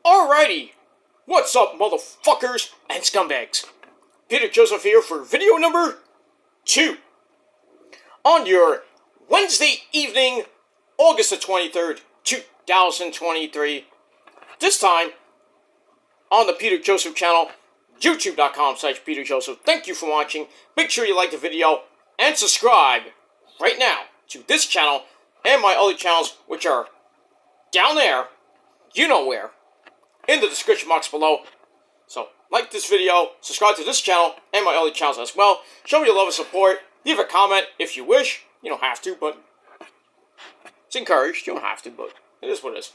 Alrighty, what's up, motherfuckers and scumbags? Peter Joseph here for video number 2 on your Wednesday evening, August the 23rd, 2023. This time on the Peter Joseph channel, youtube.com/Peter Joseph. Thank you for watching. Make sure you like the video and subscribe right now to this channel and my other channels, which are down there, you know where, in the description box below. So, like this video, subscribe to this channel and my other channels as well. Show me your love and support. Leave a comment if you wish. You don't have to, but it's encouraged. You don't have to, but it is what it is.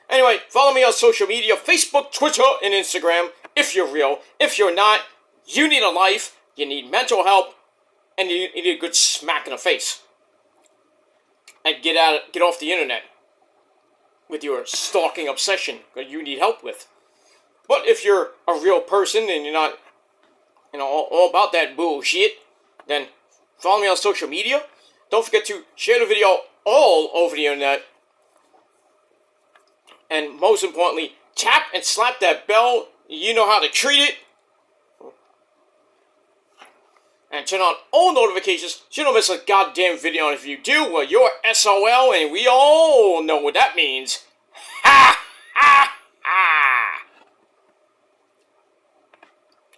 Anyway, follow me on social media, Facebook, Twitter, and Instagram, if you're real. If you're not, you need a life, you need mental help, and you need a good smack in the face. And get off the internet with your stalking obsession that you need help with. But if you're a real person and you're not, all about that bullshit, then follow me on social media. Don't forget to share the video all over the internet. And most importantly, tap and slap that bell. You know how to treat it. And turn on all notifications so you don't miss a goddamn video. And if you do, well, you're SOL, and we all know what that means. Ha! Ha! Ha!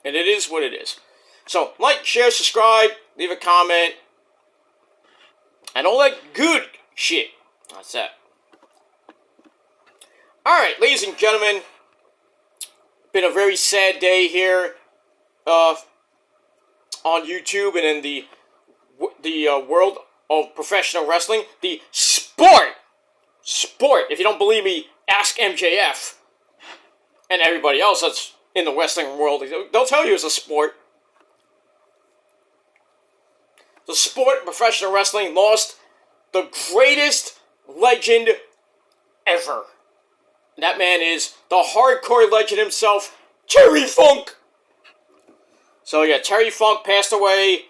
And it is what it is. So, like, share, subscribe, leave a comment, and all that good shit. That's that. Alright, ladies and gentlemen, been a very sad day here on YouTube and in the world of professional wrestling. The sport, if you don't believe me, ask MJF and everybody else that's in the wrestling world. They'll tell you it's a sport. The sport of professional wrestling lost the greatest legend ever. And that man is the hardcore legend himself, Terry Funk. So yeah, Terry Funk passed away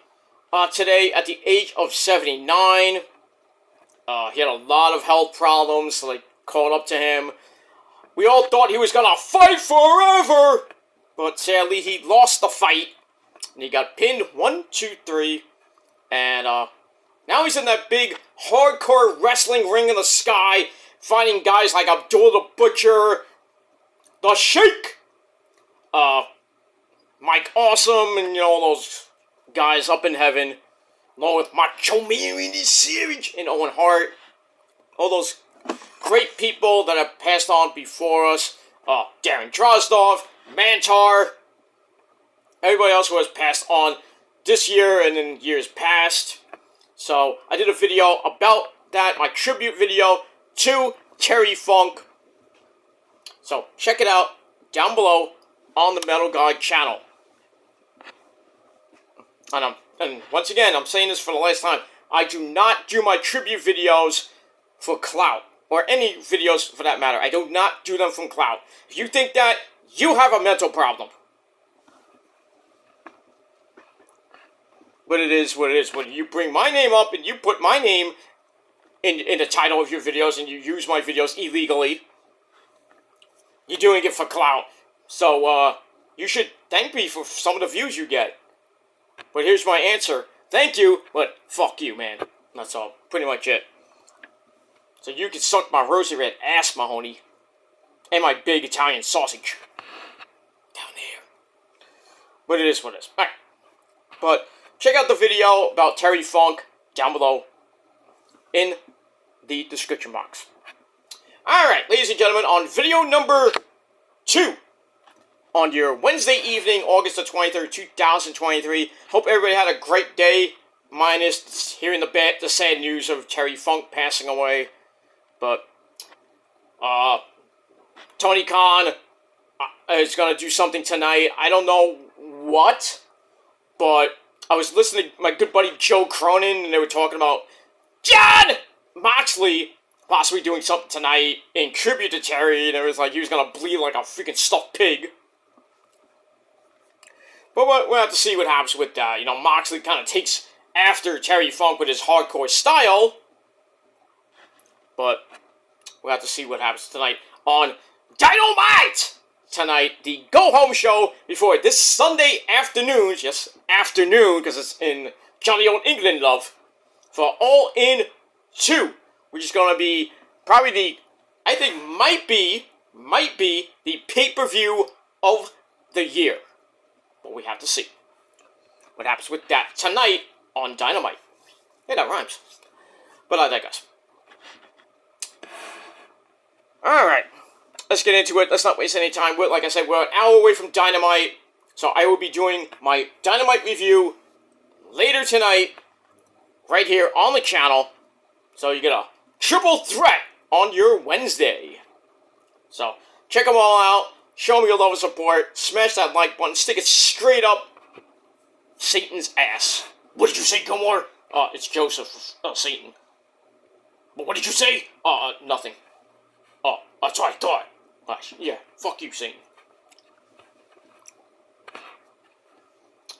today at the age of 79. He had a lot of health problems, so they caught up to him. We all thought he was gonna fight forever, but sadly he lost the fight. And he got pinned 1, 2, 3. And now he's in that big hardcore wrestling ring in the sky, fighting guys like Abdul the Butcher, the Sheik, Mike Awesome, and all those guys up in heaven, along with Macho Man Randy Savage and Owen Hart. All those great people that have passed on before us. Darren Drozdov, Mantar, everybody else who has passed on this year and in years past. So I did a video about that, my tribute video to Terry Funk. So check it out down below on the Metal God channel. And once again, I'm saying this for the last time, I do not do my tribute videos for clout, or any videos for that matter. I do not do them from clout. If you think that, you have a mental problem. But it is what it is. When you bring my name up and you put my name in the title of your videos and you use my videos illegally, you're doing it for clout. So, you should thank me for some of the views you get. But here's my answer. Thank you, but fuck you, man. That's all. Pretty much it. So you can suck my rosy red ass, Mahoney. And my big Italian sausage. Down there. But it is what it is. Alright. But check out the video about Terry Funk down below in the description box. Alright, ladies and gentlemen, on video number 2 on your Wednesday evening, August the 23rd, 2023. Hope everybody had a great day, minus hearing the sad news of Terry Funk passing away. But, Tony Khan is going to do something tonight. I don't know what, but I was listening to my good buddy Joe Cronin, and they were talking about John Moxley possibly doing something tonight in tribute to Terry, and it was like he was going to bleed like a freaking stuffed pig. But we'll have to see what happens with that. Moxley kind of takes after Terry Funk with his hardcore style. But we'll have to see what happens tonight on Dynamite tonight, the go-home show before this Sunday afternoon, yes, afternoon, because it's in jolly old England, love, for All In 2, which is going to be probably I think might be the pay-per-view of the year. But we have to see what happens with that tonight on Dynamite. Hey, that rhymes. But I digress. Alright, let's get into it. Let's not waste any time. Like I said, we're an hour away from Dynamite, so I will be doing my Dynamite review later tonight, right here on the channel. So you get a triple threat on your Wednesday. So, check them all out. Show me your love and support. Smash that like button. Stick it straight up Satan's ass. What did you say, Gilmore? It's Joseph, Satan. But what did you say? Nothing. That's what I thought. Yeah, fuck you, Satan.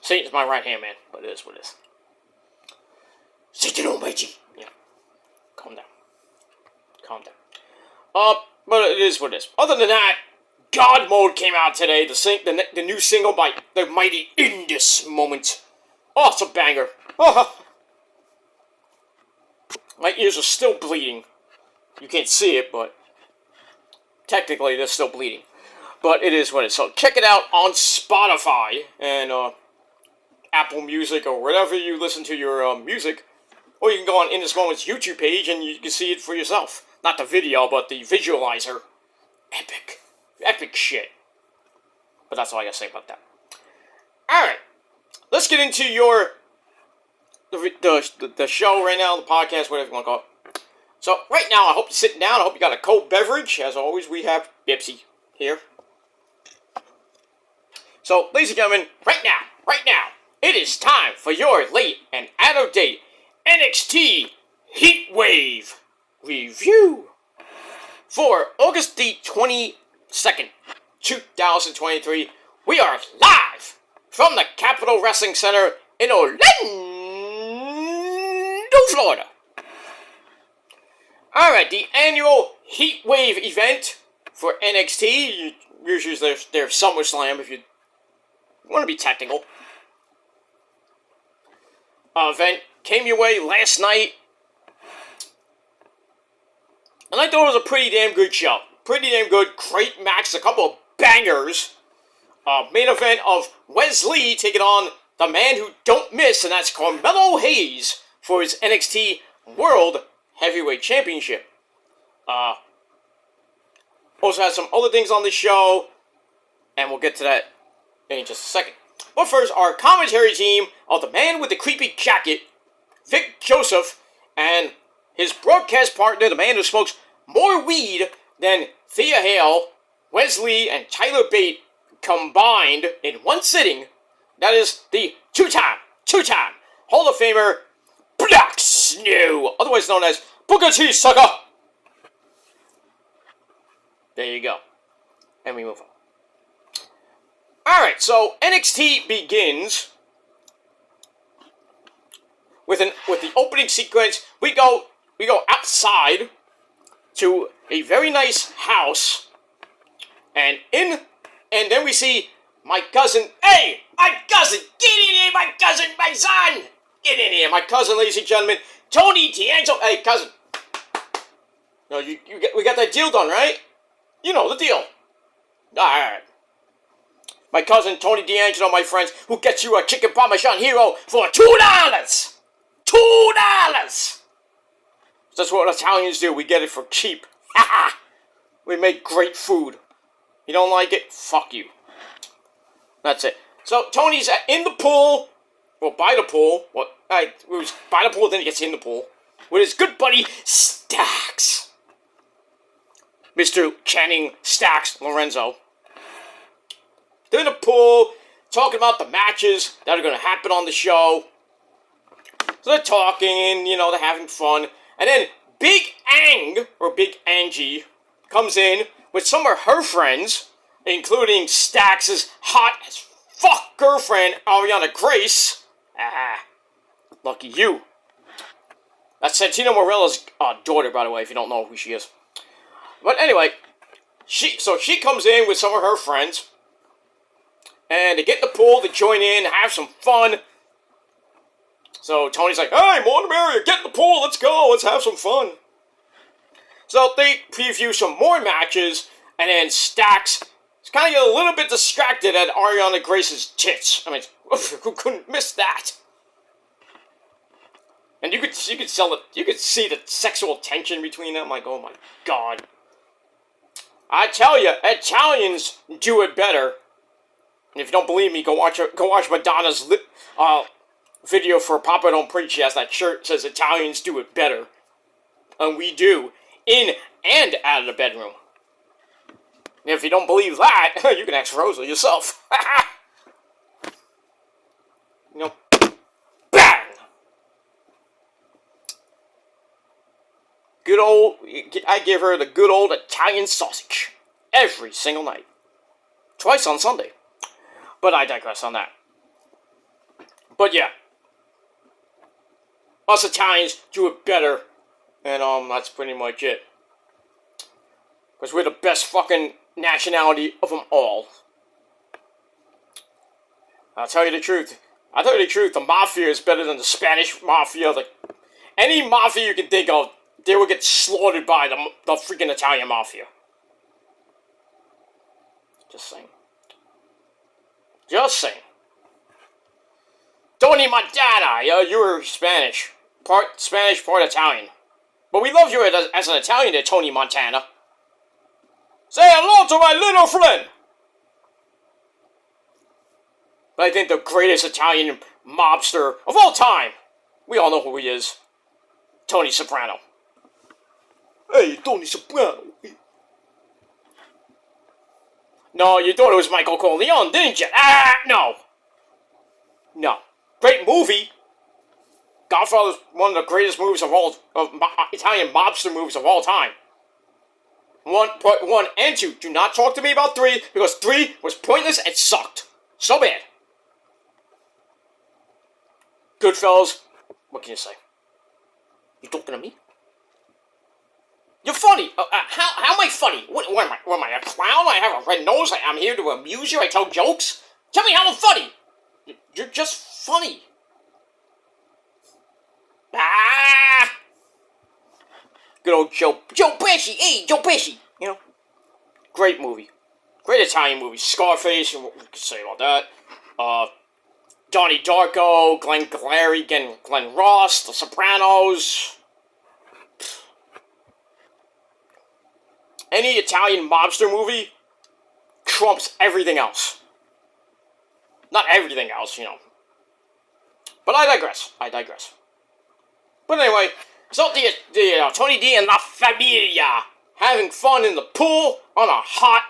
Satan's my right hand man, but it is what it is. Satan Almighty. Yeah. Calm down. But it is what it is. Other than that, God Mode came out today. The new single by the mighty In This Moment. Oh, it's a banger. Oh. My ears are still bleeding. You can't see it, but technically they're still bleeding. But it is what it is. So check it out on Spotify and Apple Music or wherever you listen to your music. Or you can go on In This Moment's YouTube page and you can see it for yourself. Not the video, but the visualizer. Epic shit. But that's all I gotta say about that. Alright. Let's get into the show right now, the podcast, whatever you want to call it. So, right now, I hope you're sitting down. I hope you got a cold beverage. As always, we have Pepsi here. So, ladies and gentlemen, right now, it is time for your late and out-of-date NXT Heatwave review for August the 22nd, 2023. We are live from the Capitol Wrestling Center in Orlando, Florida. Alright, the annual Heatwave event for NXT, usually their SummerSlam if you want to be technical, event came your way last night. And I thought it was a pretty damn good show. Pretty damn good, great match, a couple of bangers. Main event of Wesley taking on the man who don't miss, and that's Carmelo Hayes for his NXT World Heavyweight Championship. Also has some other things on the show, and we'll get to that in just a second. But first, our commentary team of the man with the creepy jacket, Vic Joseph, and his broadcast partner, the man who smokes more weed than Thea Hale, Wesley, and Tyler Bate combined in one sitting. That is the two-time Hall of Famer, Black Snow, otherwise known as Booker T. Sucker. There you go. And we move on. Alright, so NXT begins with the opening sequence. We go outside to a very nice house, and then we see my cousin. Hey, my cousin, get in here, my cousin, my son, get in here, my cousin, ladies and gentlemen, Tony D'Angelo. Hey, cousin, no, we got that deal done, right? You know the deal. All right. My cousin Tony D'Angelo, my friends, who gets you a chicken parmesan hero for $2. $2. That's what Italians do. We get it for cheap. We make great food. You don't like it? Fuck you. That's it. So Tony's in the pool, or by the pool. It was by the pool, then he gets in the pool with his good buddy Stax, Mr. Channing Stax Lorenzo. They're in the pool, talking about the matches that are going to happen on the show. So they're talking, they're having fun. And then Big Angie, comes in with some of her friends, including Stax's hot as fuck girlfriend, Ariana Grace. Lucky you. That's Santino Morella's daughter, by the way, if you don't know who she is. But anyway, she comes in with some of her friends, and they get in the pool, they join in, have some fun. So Tony's like, hey, more the merrier, get in the pool, let's go, let's have some fun. So they preview some more matches, and then Stax is kind of get a little bit distracted at Ariana Grace's tits. I mean, who couldn't miss that? And you could see the sexual tension between them. Like, oh my god! I tell you, Italians do it better. And if you don't believe me, go watch Madonna's video for Papa Don't Preach. She has that shirt that says Italians do it better, and we do in and out of the bedroom. And if you don't believe that, you can ask Rosa yourself. You know, bang! Good old, I give her the good old Italian sausage every single night. Twice on Sunday. But I digress on that. But yeah. Us Italians do it better. And that's pretty much it. Because we're the best fucking nationality of them all. I'll tell you the truth. The Mafia is better than the Spanish Mafia. Like, any Mafia you can think of, they will get slaughtered by the freaking Italian Mafia. Just saying. Tony Montana, you're Spanish. Part Spanish, part Italian. But we love you as an Italian there, Tony Montana. Say hello to my little friend! But I think the greatest Italian mobster of all time, we all know who he is. Tony Soprano. Hey, Tony Soprano. No, you thought it was Michael Corleone, didn't you? No. No. Great movie. Godfather's one of the greatest movies Italian mobster movies of all time. Part 1 and 2. Do not talk to me about 3, because 3 was pointless and sucked. So bad. Goodfellas, what can you say? You talking to me? You're funny. How am I funny? What am I, a clown? I have a red nose? I'm here to amuse you? I tell jokes? Tell me how I'm funny. You're just funny. Good old Joe Pesci. Hey, Joe Pesci. You know, great movie. Great Italian movie. Scarface, what we can say about that. Donnie Darko, Glenn Glary, Glenn Ross, The Sopranos. Any Italian mobster movie trumps everything else. Not everything else, you know. But I digress. But anyway, so the Tony D and La Familia having fun in the pool on a hot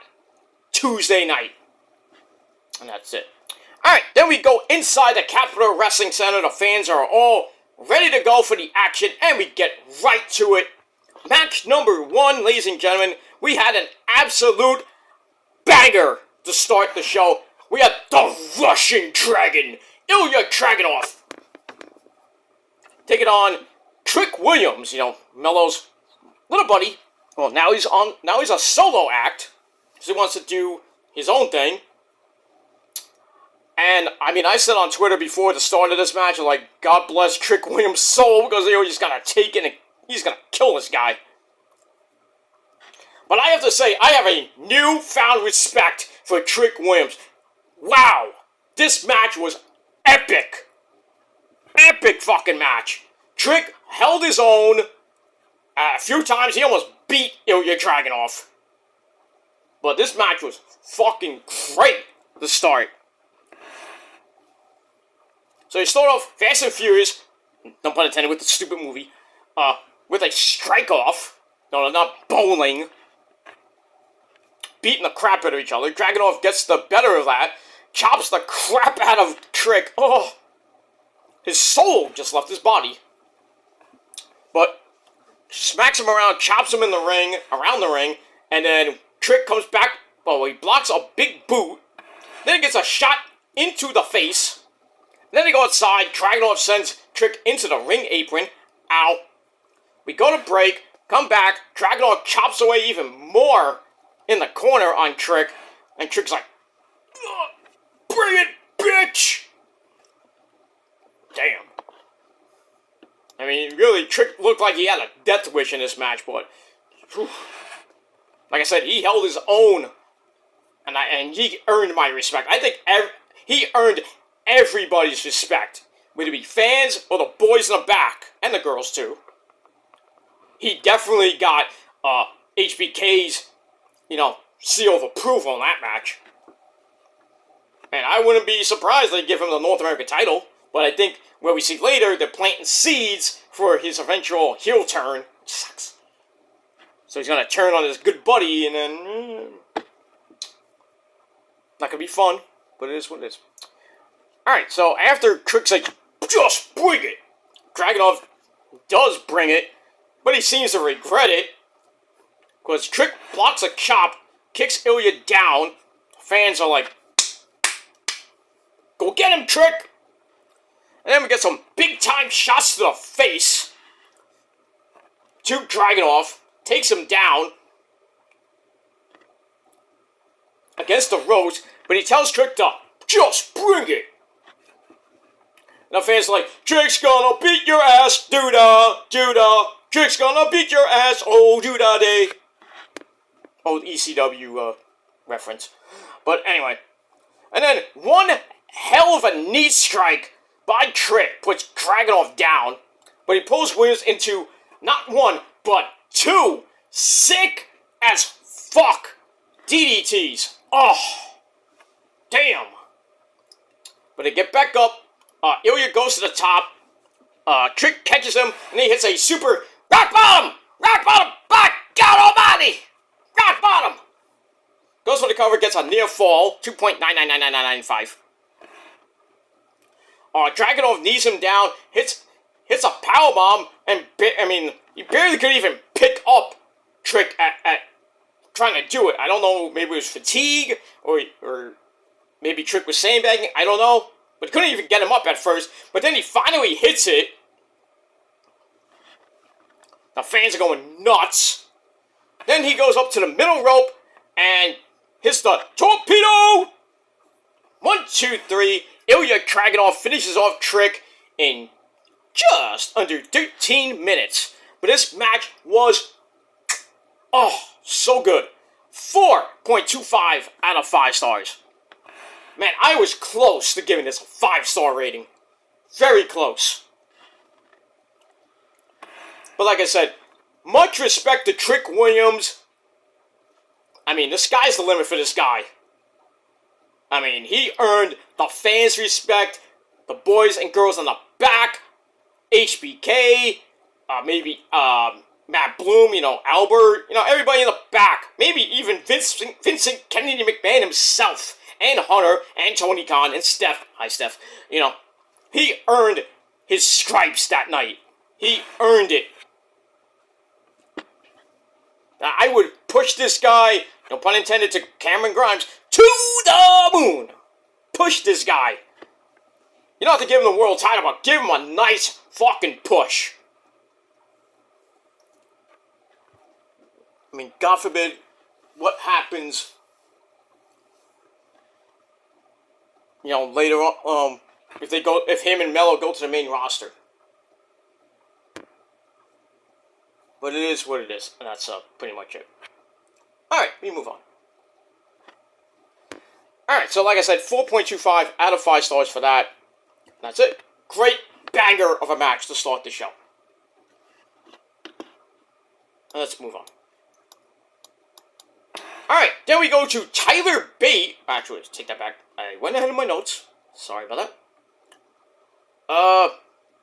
Tuesday night. And that's it. Alright, then we go inside the Capitol Wrestling Center. The fans are all ready to go for the action, and we get right to it. Match number 1, ladies and gentlemen. We had an absolute banger to start the show. We had the Russian Dragon, Ilya Dragunov, taking on Trick Williams, you know, Melo's little buddy. Well, now he's a solo act, because he wants to do his own thing. And, I mean, I said on Twitter before the start of this match, like, God bless Trick Williams' soul, because he's gonna take it and he's gonna kill this guy. But I have to say, I have a newfound respect for Trick Williams. Wow! This match was epic! Epic fucking match! Trick held his own. A few times he almost beat Ilya Dragunov. But this match was fucking great to start. So you start off fast and furious, no pun intended, with the stupid movie, with a strike-off. No, not bowling. Beating the crap out of each other. Dragunov gets the better of that. Chops the crap out of Trick. Oh, his soul just left his body. But smacks him around, chops him in the ring, around the ring, and then Trick comes back. Oh, he blocks a big boot. Then he gets a shot into the face. Then they go outside. Dragunov sends Trick into the ring apron. Ow. We go to break. Come back. Dragunov chops away even more in the corner on Trick, and Trick's like, bring it, bitch! Damn. I mean, really, Trick looked like he had a death wish in this match, but whew, like I said, he held his own, and he earned my respect. I think he earned everybody's respect, whether it be fans or the boys in the back, and the girls too. He definitely got HBK's, seal of approval in that match. And I wouldn't be surprised they give him the North American title, but I think what we see later, they're planting seeds for his eventual heel turn, which sucks. So he's gonna turn on his good buddy, and then not gonna be fun, but it is what it is. All right, so after Trick's like, just bring it, Dragunov does bring it, but he seems to regret it, because Trick blocks a chop, kicks Ilya down. Fans are like, go get him, Trick! And then we get some big-time shots to the face. To Dragunov, takes him down against the ropes, but he tells Trick to just bring it. And the fans are like, Trick's gonna beat your ass, doo-da, doo-da. Trick's gonna beat your ass, oh, doo-da day. Old ECW reference. But anyway. And then one hell of a knee strike by Trick puts Dragunov down, but he pulls Williams into not one, but two sick as fuck DDTs. Oh, damn. But they get back up. Ilya goes to the top. Trick catches him, and he hits a super rock bottom! Rock bottom! By God Almighty! Rock bottom! Goes for the cover, gets a near fall, 2.999995. Dragunov knees him down, hits a powerbomb, and he barely could even pick up Trick at trying to do it. I don't know, maybe it was fatigue, or maybe Trick was sandbagging, I don't know. But couldn't even get him up at first, but then he finally hits it. The fans are going nuts. Then he goes up to the middle rope and hits the torpedo. 1, 2, 3. Ilya Dragunov finishes off Trick in just under 13 minutes. But this match was, so good. 4.25 out of 5 stars. Man, I was close to giving this a 5-star rating. Very close. But like I said, much respect to Trick Williams. I mean, the sky's the limit for this guy. I mean, he earned the fans' respect, the boys and girls on the back, HBK, maybe Matt Bloom, Albert, everybody in the back. Maybe even Vincent Kennedy McMahon himself, and Hunter, and Tony Khan, and Steph. Hi, Steph. He earned his stripes that night. He earned it. Now, I would push this guy, no pun intended, to Cameron Grimes, to the moon. Push this guy. You don't have to give him the world title, but give him a nice fucking push. I mean, God forbid, what happens, later on, if him and Melo go to the main roster. But it is what it is, and that's pretty much it. Alright, we move on. Alright, so like I said, 4.25 out of 5 stars for that. That's it. Great banger of a match to start the show. Let's move on. Alright, then we go to Tyler Bate. Actually, let's take that back. I went ahead of my notes. Sorry about that.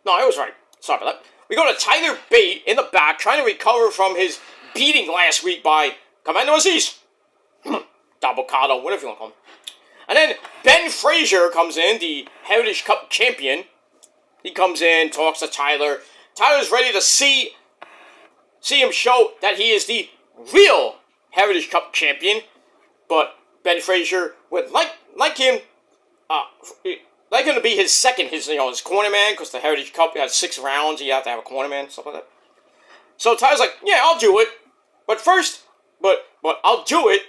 No, I was right. Sorry about that. We go to Tyler Bate in the back, trying to recover from his beating last week by Commander Aziz. Dabocado, whatever you want to call him. And then Ben Frazier comes in, the Heritage Cup champion. He comes in, talks to Tyler. Tyler's ready to see him show that he is the real Heritage Cup champion. But Ben Frazier would like him to be his second, his corner man, because the Heritage Cup, you had 6 rounds, you have to have a corner man, stuff like that. So Tyler's like, yeah, I'll do it. But I'll do it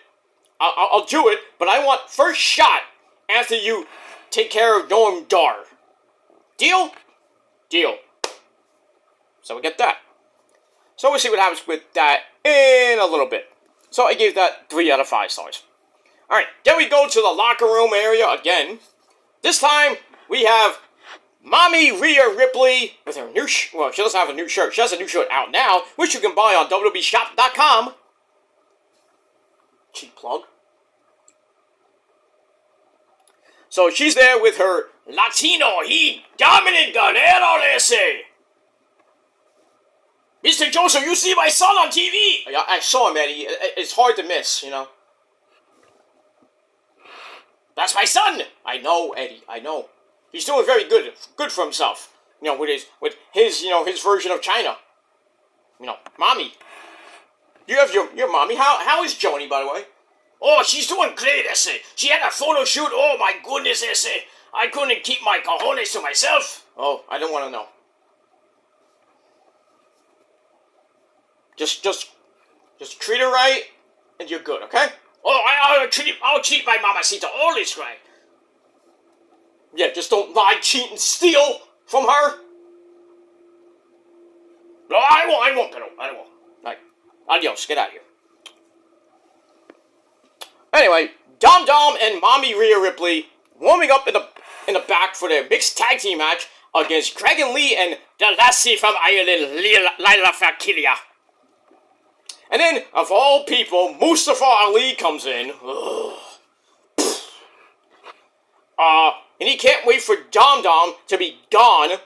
I'll do it, but I want first shot after you take care of Noam Dar. Deal? Deal. So we get that. So we'll see what happens with that in a little bit. So I gave that 3 out of 5 stars. Alright, then we go to the locker room area again. This time, we have Mommy Rhea Ripley with her new well, she doesn't have a new shirt. She has a new shirt out now, which you can buy on WWEshop.com. Cheap plug. So she's there with her Latino Heat Dominant Guerrero ese. Mr. Joseph, you see my son on TV? I saw him, Eddie. It's hard to miss, you know. That's my son! I know, Eddie, I know. He's doing very good for himself. You know, with his his version of China. You know, Mommy. You have your mommy. How is Joni, by the way? Oh, she's doing great, ese. She had a photo shoot. Oh my goodness, ese. I couldn't keep my cojones to myself. Oh, I don't want to know. Just treat her right, and you're good, okay? Oh, I'll treat my mamacita always right. Yeah, just don't lie, cheat, and steal from her. No, I won't, Pedro. I won't. Right. Adios, get out of here. Anyway, Dom Dom and Mommy Rhea Ripley warming up in the back for their mixed tag team match against Dragon Lee and the lassie from Ireland, Lila Fakilia. And then, of all people, Mustafa Ali comes in. And he can't wait for Dom Dom to be gone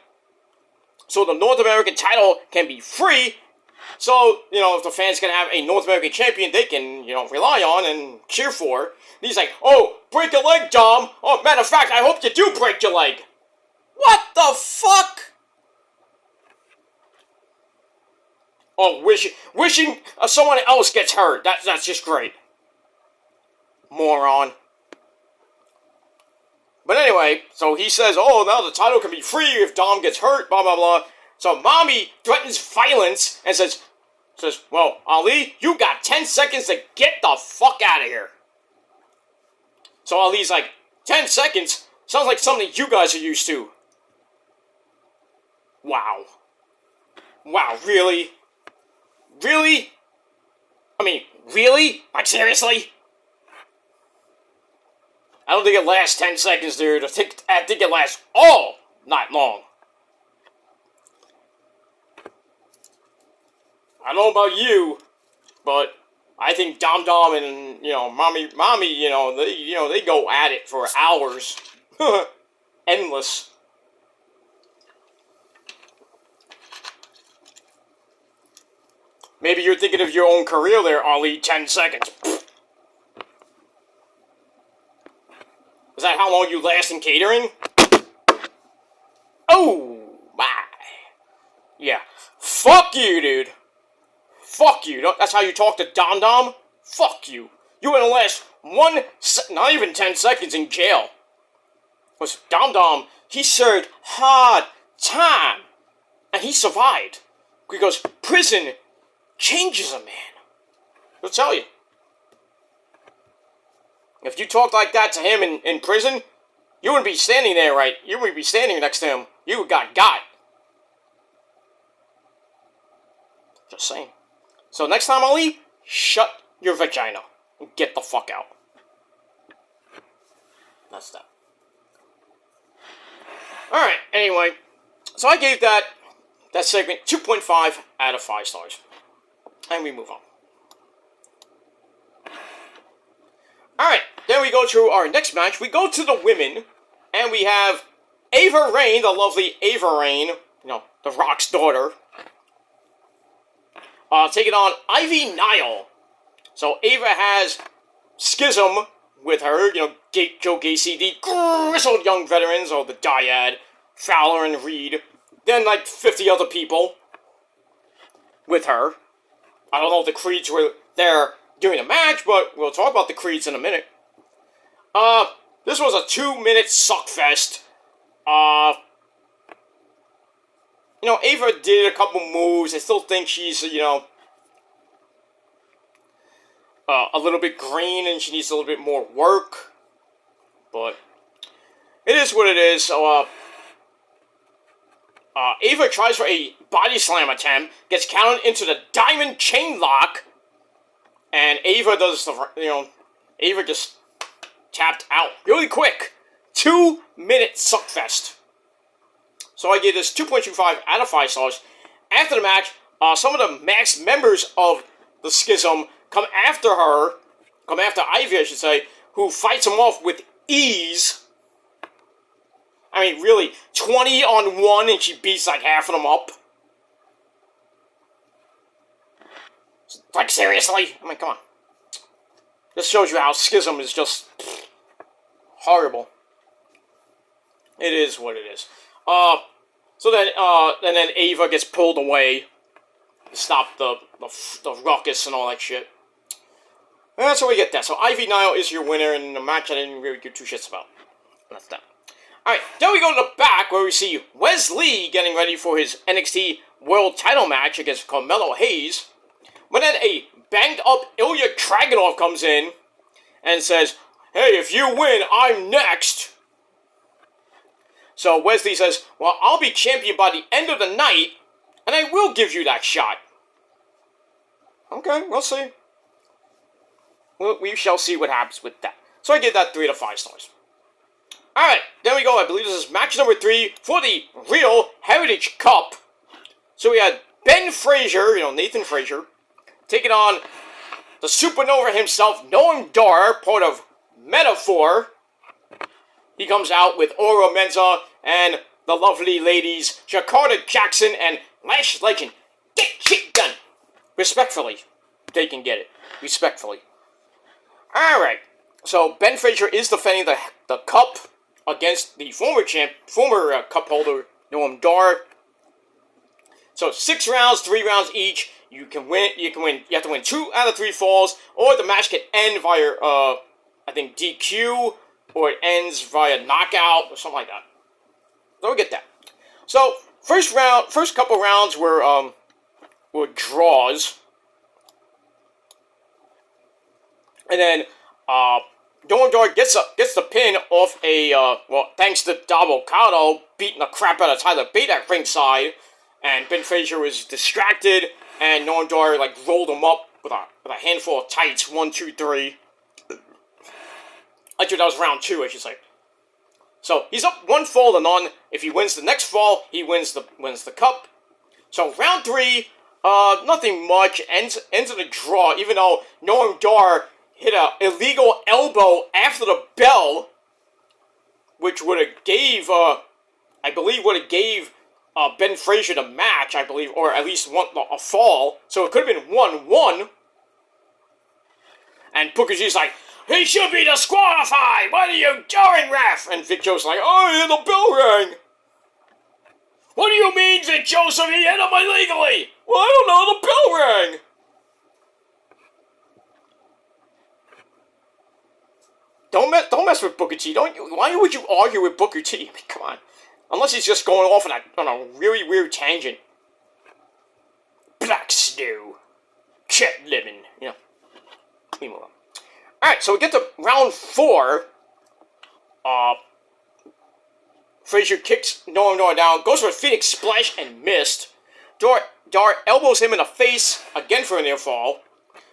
so the North American title can be free. So, you know, if the fans can have a North American champion they can, you know, rely on and cheer for. And he's like, oh, break a leg, Dom. Oh, matter of fact, I hope you do break your leg. What the fuck? Oh, wishing someone else gets hurt. That's just great. Moron. But anyway, so he says, oh, now the title can be free if Dom gets hurt, blah, blah, blah. So Mommy threatens violence and says, well, Ali, you got 10 seconds to get the fuck out of here. So Ali's like, 10 seconds? Sounds like something you guys are used to. Wow. Wow, really? Really? I mean, really? Like, seriously? I don't think it lasts 10 seconds, dude. I think it lasts all night long. I don't know about you, but I think Dom Dom and, you know, Mommy, you know, they go at it for hours. Endless. Maybe you're thinking of your own career there, Ali. 10 seconds. Is that how long you last in catering? Oh, my. Yeah. Fuck you, dude. Fuck you. That's how you talk to Dom Dom? Fuck you. You wouldn't last not even 10 seconds in jail. Because Dom Dom, he served hard time. And he survived. Because prison changes a man. I'll tell you. If you talked like that to him in prison, you wouldn't be standing there, right? You wouldn't be standing next to him. You got. Just saying. So next time, Ali, shut your vagina and get the fuck out. That's that. Alright, anyway. So I gave that segment 2.5 out of 5 stars. And we move on. Alright, then we go to our next match. We go to the women, and we have Ava Raine, the lovely Ava Raine, you know, The Rock's daughter, taking on Ivy Nile. So Ava has Schism with her, you know, Joe Gacy, the grizzled young veterans, or the Dyad, Fowler and Reed, then like 50 other people with her. I don't know if the Creeds were there during the match, but we'll talk about the Creeds in a minute. This was a 2-minute suckfest. You know, Ava did a couple moves. I still think she's, you know, a little bit green and she needs a little bit more work. But it is what it is. So, Ava tries for a body slam attempt, gets counted into the diamond chain lock, and Ava does the, Ava just tapped out really quick. 2-minute suckfest. So I gave this 2.25 out of 5 stars. After the match, some of the Max members of the Schism come after Ivy, I should say, who fights him off with ease. I mean, really, 20 on 1 and she beats like half of them up. Like, seriously? I mean, come on. This shows you how Schism is just horrible. It is what it is. So then, and then Ava gets pulled away to stop the ruckus and all that shit. And that's how we get that. So Ivy Nile is your winner in the match I didn't really give two shits about. That's that. Alright, then we go to the back where we see Wes Lee getting ready for his NXT World Title match against Carmelo Hayes. But then a banged up Ilya Dragunov comes in and says, "Hey, if you win, I'm next." So Wesley says, "Well, I'll be champion by the end of the night, and I will give you that shot." Okay, we'll see. We shall see what happens with that. So I give that 3 to 5 stars. Alright, there we go. I believe this is match number 3 for the Real Heritage Cup. So we had Ben Frazier, Nathan Frazier, taking on the supernova himself, Noam Dar, part of Metaphor. He comes out with Oro Menza and the lovely ladies, Jakarta Jackson and Lash Legend. Get shit done! Respectfully. They can get it. Respectfully. Alright. So, Ben Frazier is defending the cup against the former cup holder, Noam Dar. So, 6 rounds, 3 rounds each. You can win. You have to win 2 out of 3 falls, or the match can end via, I think, DQ, or it ends via knockout, or something like that. So we get that. So, first couple rounds were draws. And then, Noam Dar gets the pin off thanks to Dabocado beating the crap out of Tyler Bate at ringside, and Ben Frazier was distracted, and Noam Dar, rolled him up with a handful of tights, 1, 2, 3. Actually, that was round 2, I should say. So, he's up 1 fall to none. If he wins the next fall, he wins the cup. So, round 3, nothing much, ends in a draw, even though Noam Dar hit an illegal elbow after the bell, which would have gave Ben Frazier the match, I believe, or at least a fall. So it could have been 1-1. And Booker T's like, "He should be disqualified! What are you doing, ref?" And Vic Joseph's like, "Oh, the bell rang." "What do you mean, Vic Joseph? He hit him illegally!" "Well, I don't know, the bell rang." Don't mess with Booker T. Why would you argue with Booker T? I mean, come on. Unless he's just going off on a really weird tangent. Black Snow. Chet Lemon. Leave him alone. Alright, so we get to round 4. Frazier kicks Noam Dar down, goes for a Phoenix Splash and missed. Dar elbows him in the face, again for a near fall.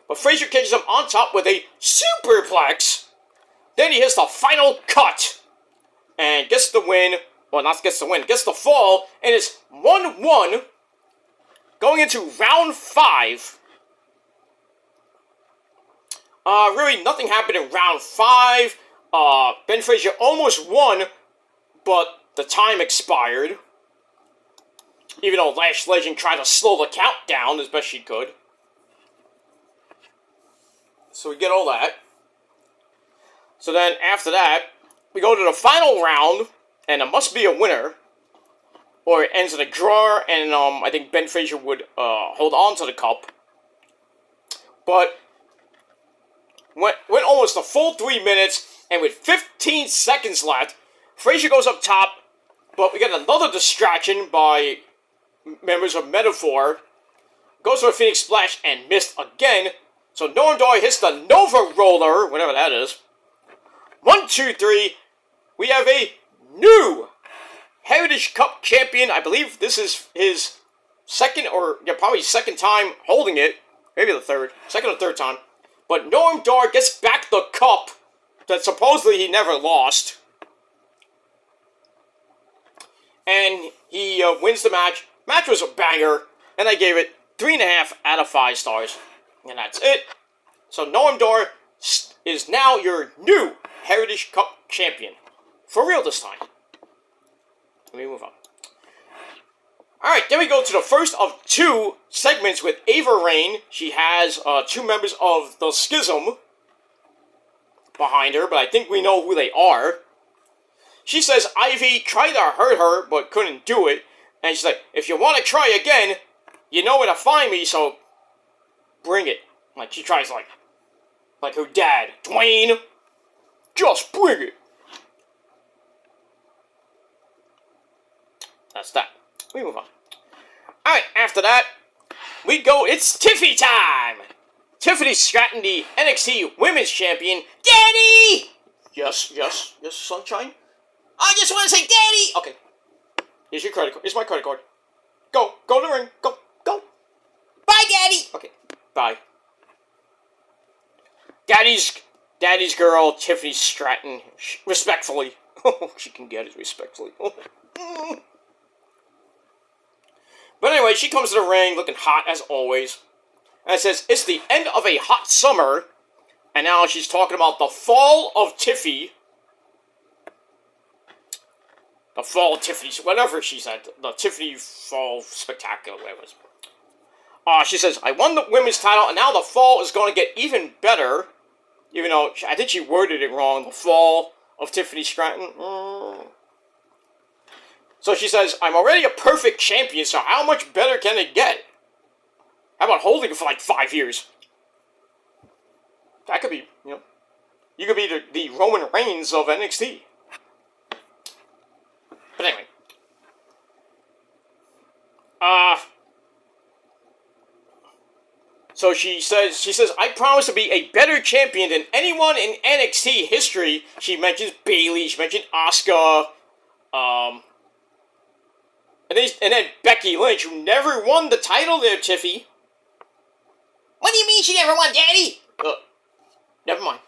But Frazier catches him on top with a superplex. Then he hits the final cut. And gets the win. Well, not gets the win, gets the fall. And it's 1-1. Going into round 5. Really nothing happened in round 5. Ben Frazier almost won, but the time expired. Even though Lash Legend tried to slow the count down as best she could. So we get all that. So then after that, we go to the final round, and it must be a winner. Or it ends in a draw, and I think Ben Frazier would hold on to the cup. But went almost a full 3 minutes, and with 15 seconds left, Frazier goes up top, but we get another distraction by members of Metaphor. Goes for a Phoenix Splash and missed again. So Noam Dar hits the Nova Roller, whatever that is. 1, 2, 3. We have a new Heritage Cup champion. I believe this is his second or probably second time holding it. Maybe the third. Second or third time. But Noam Dar gets back the cup that supposedly he never lost. And he wins the match. Match was a banger. And I gave it 3.5 out of 5 stars. And that's it. So Noam Dar is now your new Heritage Cup champion. For real this time. Let me move on. Alright, then we go to the first of 2 segments with Ava Raine. She has 2 members of the Schism behind her, but I think we know who they are. She says Ivy tried to hurt her, but couldn't do it. And she's like, if you want to try again, you know where to find me, so bring it. Like, she tries like her dad, Dwayne. Just bring it. That's that. We move on. Alright, after that, we go, it's Tiffy time! Tiffany Stratton, the NXT Women's Champion. Daddy! Yes, sunshine? I just want to say Daddy! Okay. Here's your credit card. Here's my credit card. Go to the ring. Go. Bye, Daddy! Okay, bye. Daddy's girl, Tiffany Stratton. Respectfully. Oh, she can get it respectfully. But anyway, she comes to the ring looking hot as always. And it says, it's the end of a hot summer. And now she's talking about the fall of Tiffy. The fall of Tiffany, whatever she said. The Tiffany Fall Spectacular, whatever it was. She says, I won the women's title, and now the fall is going to get even better. Even though, I think she worded it wrong. The fall of Tiffany Stratton. So she says, I'm already a perfect champion, so how much better can it get? How about holding it for like 5 years? That could be, you could be the Roman Reigns of NXT. But anyway. So she says, I promise to be a better champion than anyone in NXT history. She mentions Bayley, she mentioned Asuka, and then Becky Lynch, who never won the title there, Tiffy. What do you mean she never won, Daddy? Never mind.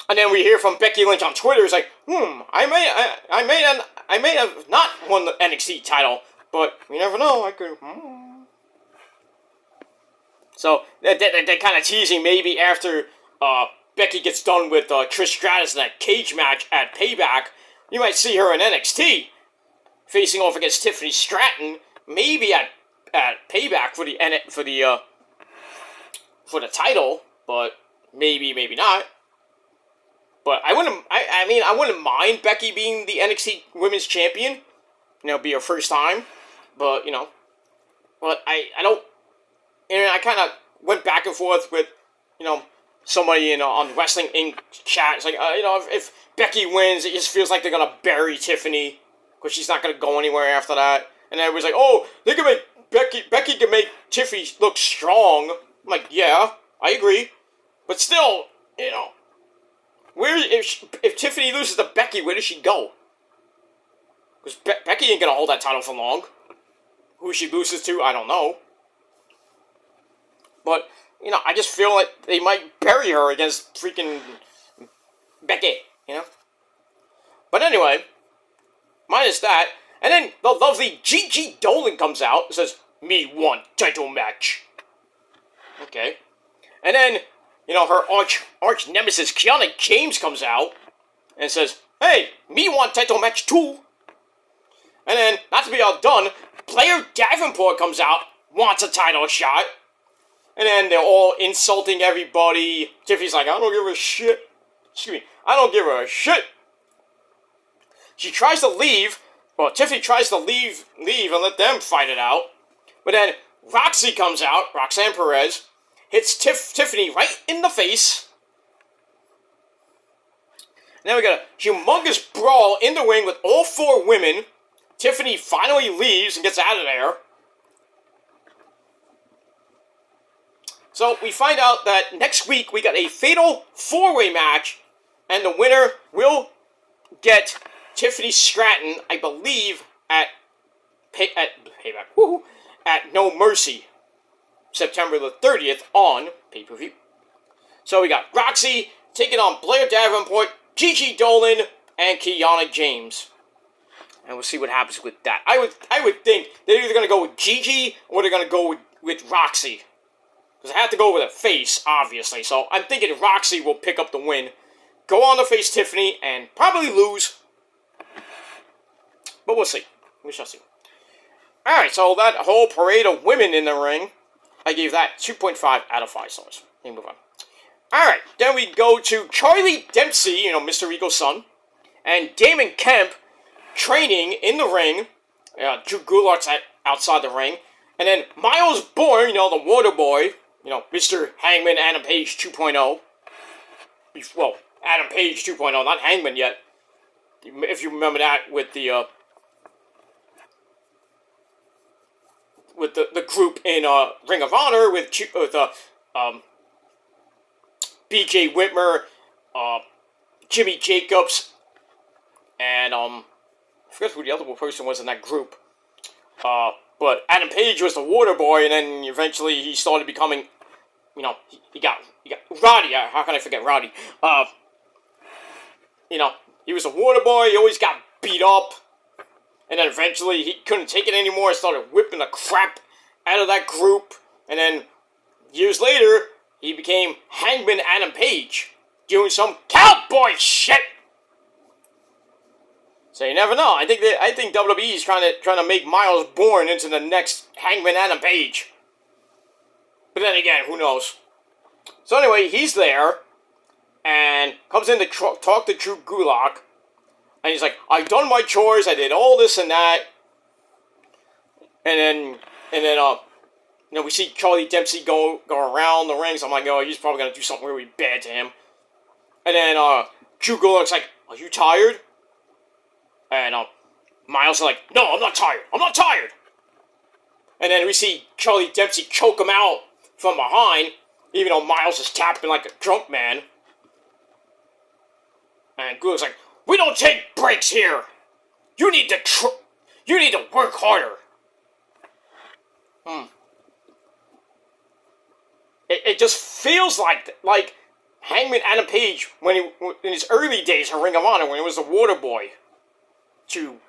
And then we hear from Becky Lynch on Twitter. It's like, I may have not won the NXT title, but you never know. I could. So they're kind of teasing maybe after Becky gets done with Trish Stratus in that cage match at Payback, you might see her in NXT facing off against Tiffany Stratton, maybe at Payback for the title, but maybe not. But I wouldn't mind Becky being the NXT Women's Champion. Be her first time. But, but I don't. And I kind of went back and forth with, somebody on Wrestling Inc. chat. It's like, if Becky wins, it just feels like they're gonna bury Tiffany because she's not gonna go anywhere after that. And everybody's like, oh, they can make Becky can make Tiffy look strong. I'm like, yeah, I agree, but still, where if Tiffany loses to Becky, where does she go? Because Becky ain't gonna hold that title for long. Who she loses to, I don't know. But I just feel like they might bury her against freaking Becky, But anyway, minus that, and then the lovely Gigi Dolan comes out and says, "Me want title match." Okay, and then her arch nemesis Kiana James comes out and says, "Hey, me want title match too." And then, not to be outdone, Blair Davenport comes out, wants a title shot. And then they're all insulting everybody. Tiffany's like, I don't give a shit. Excuse me. I don't give a shit. She tries to leave. Well, Tiffany tries to leave and let them fight it out. But then Roxy comes out, Roxanne Perez, hits Tiffany right in the face. And then we got a humongous brawl in the ring with all 4 women. Tiffany finally leaves and gets out of there. So we find out that next week we got a fatal 4-way match, and the winner will get Tiffany Stratton, I believe, at Payback. At No Mercy, September the 30th on pay-per-view. So we got Roxy taking on Blair Davenport, Gigi Dolan, and Kiana James. And we'll see what happens with that. I would think they're either going to go with Gigi or they're going to go with Roxy. Because I have to go with a face, obviously. So I'm thinking Roxy will pick up the win. Go on to face Tiffany and probably lose. But we'll see. We shall see. Alright, so that whole parade of women in the ring, I gave that 2.5 out of 5 stars. Let me move on. Alright, then we go to Charlie Dempsey, Mr. Eagle's son, and Damon Kemp training in the ring. Drew Gulak's outside the ring. And then Miles Bourne, the water boy, Mr. Hangman Adam Page 2.0. Well, Adam Page 2.0, not Hangman yet. If you remember that with the group in Ring of Honor with B.J. Whitmer, Jimmy Jacobs, and I forget who the other person was in that group. But Adam Page was the water boy, and then eventually he started becoming, he got Roddy. How can I forget Roddy? He was a water boy. He always got beat up, and then eventually he couldn't take it anymore and started whipping the crap out of that group. And then years later, he became Hangman Adam Page, doing some cowboy shit. So you never know. I think WWE is trying to make Miles Bourne into the next Hangman Adam Page. But then again, who knows? So anyway, he's there and comes in to talk to Drew Gulak, and he's like, "I've done my chores. I did all this and that." And then we see Charlie Dempsey go around the ring. So I'm like, "Oh, he's probably gonna do something really bad to him." And then Drew Gulak's like, "Are you tired?" And Miles is like, "No, I'm not tired. I'm not tired." And then we see Charlie Dempsey choke him out from behind, even though Miles is tapping like a drunk man. And Gulak's like, "We don't take breaks here. You need to work harder." It just feels like Hangman Adam Page in his early days in Ring of Honor when he was the water boy to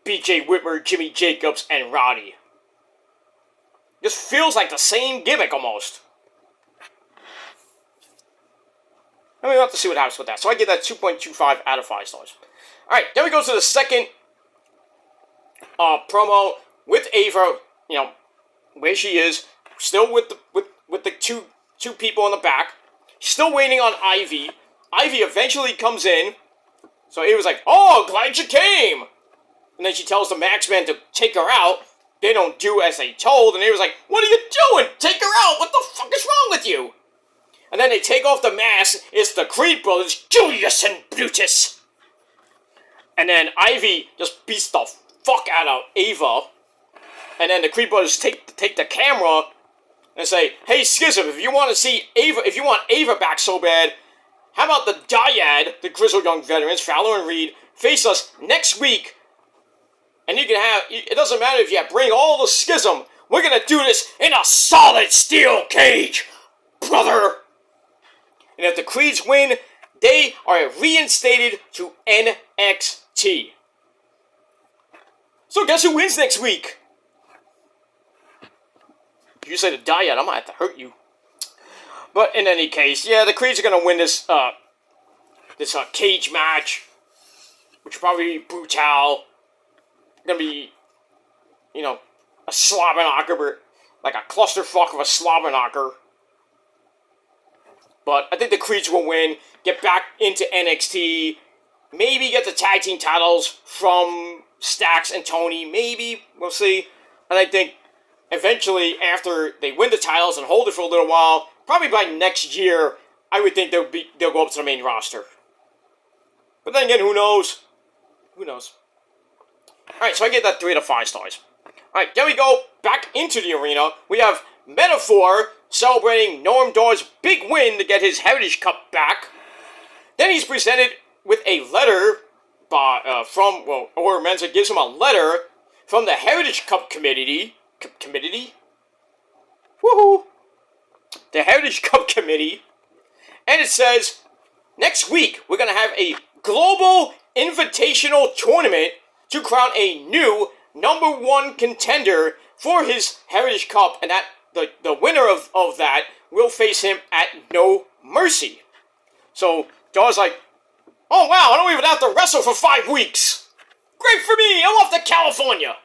B.J. Whitmer, Jimmy Jacobs, and Roddy. Just feels like the same gimmick almost. And we'll have to see what happens with that. So I give that 2.25 out of 5 stars. Alright, then we go to the second promo with Ava, where she is, still with the two people in the back, still waiting on Ivy. Ivy eventually comes in, so Ava's like, "Oh, glad you came!" And then she tells the Maxmen to take her out. They don't do as they told, and Ava's like, "What are you doing? Take her out! What the fuck is wrong with you?" And then they take off the mask. It's the Creed brothers, Julius and Brutus. And then Ivy just beats the fuck out of Ava. And then the Creed brothers take the camera and say, "Hey, Schism, if you want Ava back so bad, how about the Dyad, the Grizzled Young Veterans, Fowler and Reed, face us next week? And you can have, it doesn't matter if you bring all the Schism. We're going to do this in a solid steel cage, brother." And if the Creeds win, they are reinstated to NXT. So guess who wins next week? If you say the Dyad, I'm going to have to hurt you. But in any case, yeah, the Creeds are going to win this cage match, which will probably be brutal. Going to be, a slobber knocker, like a clusterfuck of a slobber knocker. But I think the Creeds will win, get back into NXT, maybe get the tag team titles from Stax and Tony, maybe, we'll see. And I think eventually, after they win the titles and hold it for a little while, probably by next year, I would think they'll go up to the main roster. But then again, who knows? Who knows? Alright, so I give that 3 out of 5 stars. Alright, then we go back into the arena. We have Metaphor celebrating Noam Dar's big win to get his Heritage Cup back. Then he's presented with a letter or Mensa gives him a letter from the Heritage Cup Committee. Woohoo! The Heritage Cup Committee. And it says, next week we're going to have a global invitational tournament to crown a new #1 contender for his Heritage Cup, and that the winner of that will face him at No Mercy. So Dar's like, oh wow, I don't even have to wrestle for 5 weeks. Great for me, I'm off to California.